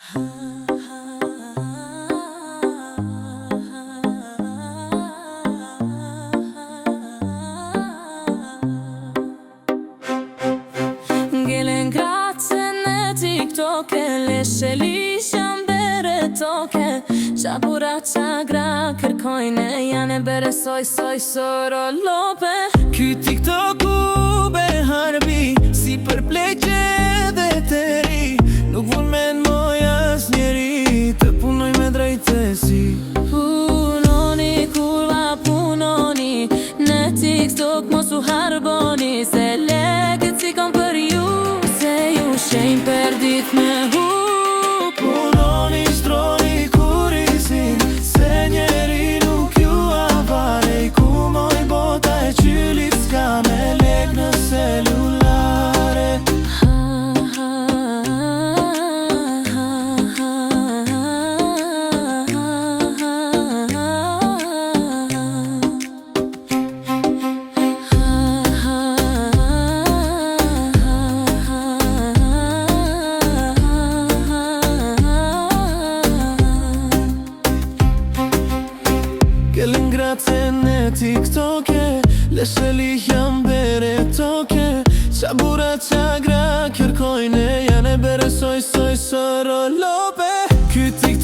Gelen grazie ne TikTok Leshe lishan bere toke Qabura qagra kërkojne Jane bere soj soro lope Ky TikToku bere harbi Si për pleqe dhe të ri Nuk vun men moj as njeri Të punoj me drejtësi Punoni kurva punoni Në TikTok mos u harboni Se legët si kom për ju Se ju shenjë për dit me hu Punoni stroni kurisin Se njeri nuk ju avare I ku moj bota e qylit Ska me lek në celulare Gelen grazie ne TikToke Leshe li jam bere toke Qabura qagra kërkojne Jane bere soj soro lope Ky TikTok